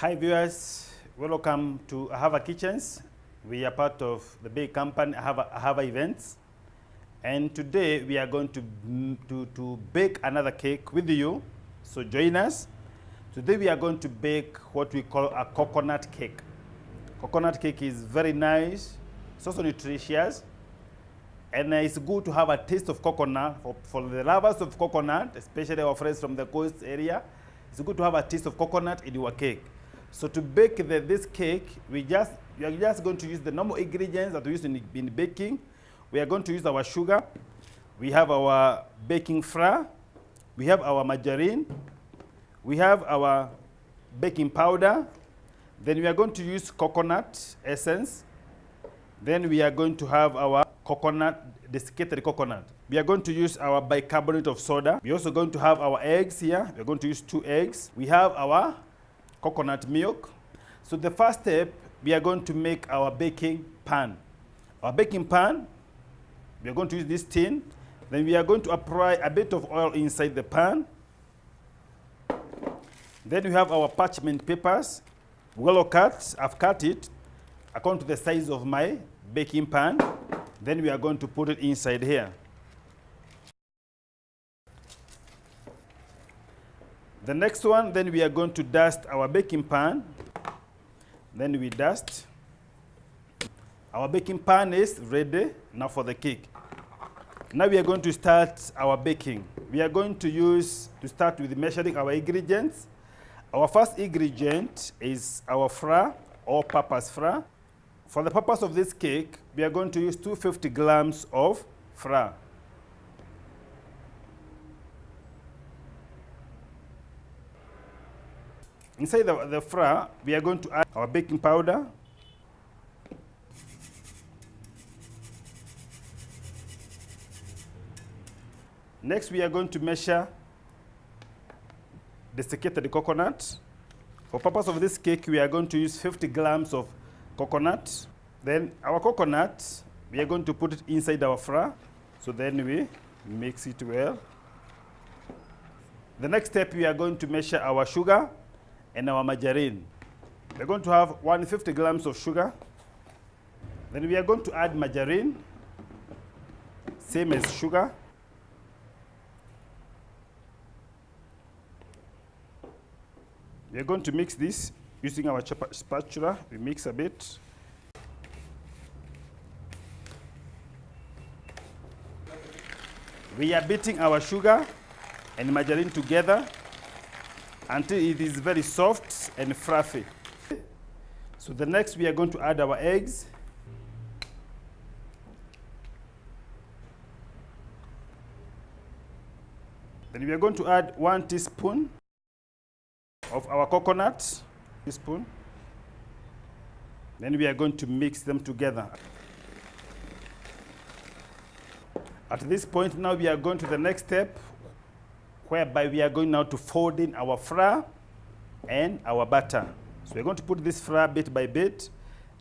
Hi viewers, welcome to Ahava Kitchens. We are part of the big company Ahava Events, and today we are going to bake another cake with you. So join us. Today we are going to bake what we call a coconut cake. Coconut cake is very nice, it's also nutritious, and it's good to have a taste of coconut. For the lovers of coconut, especially our friends from the coast area, it's good to have a taste of coconut in your cake. So to bake this cake, we are just going to use the normal ingredients that we use in baking. We are going to use our sugar. We have our baking flour. We have our margarine. We have our baking powder. Then we are going to use coconut essence. Then we are going to have our coconut, desiccated coconut. We are going to use our bicarbonate of soda. We're also going to have our eggs here. We're going to use 2 eggs. We have our coconut milk. So the first step, we are going to make our baking pan. Our baking pan, we are going to use this tin. Then we are going to apply a bit of oil inside the pan. Then we have our parchment papers, well cut. I've cut it according to the size of my baking pan. Then we are going to put it inside here. The next one, then we are going to dust our baking pan. Then we dust. Our baking pan is ready now for the cake. Now we are going to start our baking. We are going to start with measuring our ingredients. Our first ingredient is our flour, all-purpose flour. For the purpose of this cake, we are going to use 250 grams of flour. Inside the flour, we are going to add our baking powder. Next, we are going to measure desiccated coconut. For purpose of this cake, we are going to use 50 grams of coconut. Then our coconut, we are going to put it inside our flour. So then we mix it well. The next step, we are going to measure our sugar and our margarine. We're going to have 150 grams of sugar. Then we are going to add margarine, same as sugar. We are going to mix this using our spatula. We mix a bit. We are beating our sugar and margarine together until it is very soft and fluffy. So the next, we are going to add our eggs. Then we are going to add 1 teaspoon of our coconut, teaspoon. Then we are going to mix them together. At this point now, we are going to the next step, whereby we are going now to fold in our flour and our butter. So we're going to put this flour bit by bit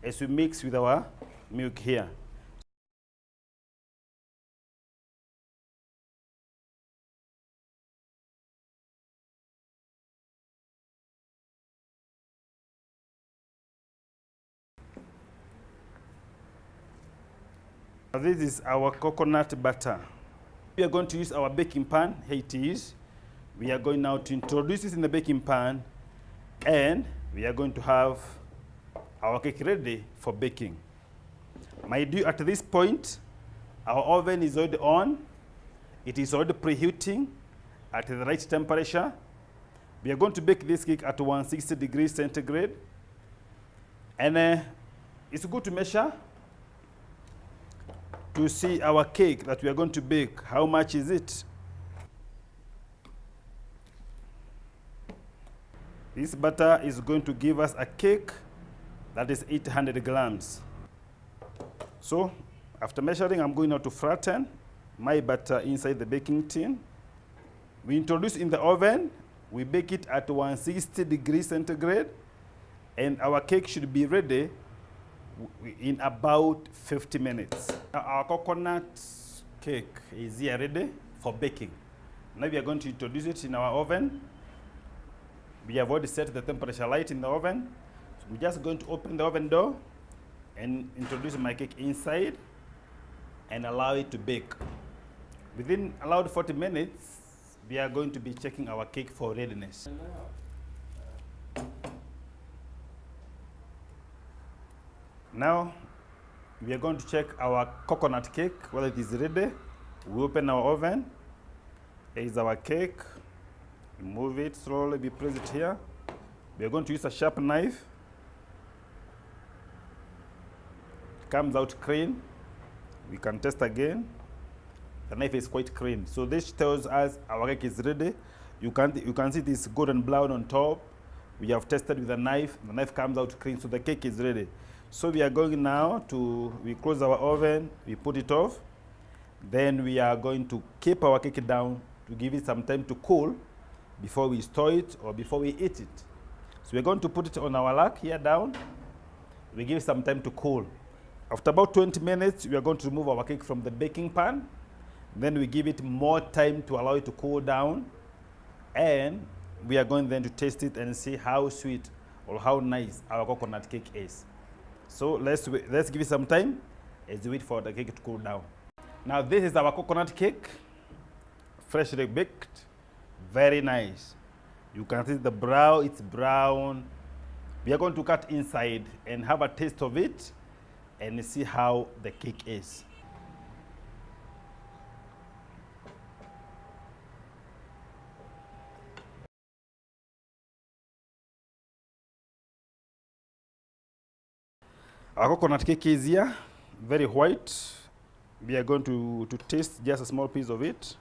as we mix with our milk here. Now this is our coconut butter. We are going to use our baking pan. Here it is. We are going now to introduce this in the baking pan, and we are going to have our cake ready for baking. My dear, at this point, our oven is already on. It is already preheating at the right temperature. We are going to bake this cake at 160 degrees centigrade. And it's good to measure to see our cake that we are going to bake. How much is it? This butter is going to give us a cake that is 800 grams. So after measuring, I'm going now to flatten my butter inside the baking tin. We introduce in the oven. We bake it at 160 degrees centigrade, and our cake should be ready in about 50 minutes. Now our coconut cake is here ready for baking. Now we are going to introduce it in our oven. We have already set the temperature light in the oven. So we're just going to open the oven door and introduce my cake inside and allow it to bake. Within allowed 40 minutes, we are going to be checking our cake for readiness. Now, we are going to check our coconut cake, whether it is ready. We open our oven. Here is our cake. Move it slowly, we place it here. We are going to use a sharp knife. It comes out clean. We can test again. The knife is quite clean. So this tells us our cake is ready. You can see this golden brown on top. We have tested with a knife. The knife comes out clean, so the cake is ready. So we are going now we close our oven, we put it off. Then we are going to keep our cake down to give it some time to cool before we store it or before we eat it. So we're going to put it on our rack here down. We give it some time to cool. After about 20 minutes, we are going to remove our cake from the baking pan. Then we give it more time to allow it to cool down. And we are going then to taste it and see how sweet or how nice our coconut cake is. So let's give it some time as we wait for the cake to cool down. Now this is our coconut cake, freshly baked, very nice. You can see the brown, it's brown. We are going to cut inside and have a taste of it and see how the cake is. Our coconut cake is here, very white. We are going to taste just a small piece of it.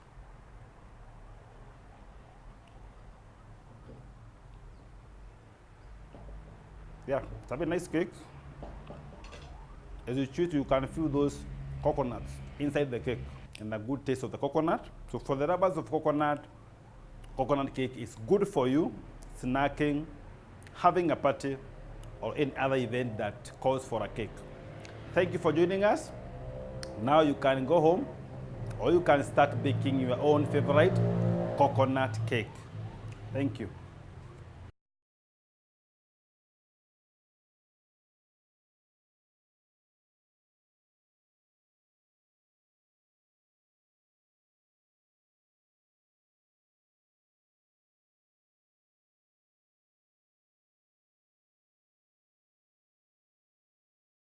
Yeah, it's a very nice cake. As you chew it, you can feel those coconuts inside the cake and the good taste of the coconut. So for the lovers of coconut cake is good for you, snacking, having a party, or any other event that calls for a cake. Thank you for joining us. Now you can go home or you can start baking your own favorite coconut cake. Thank you.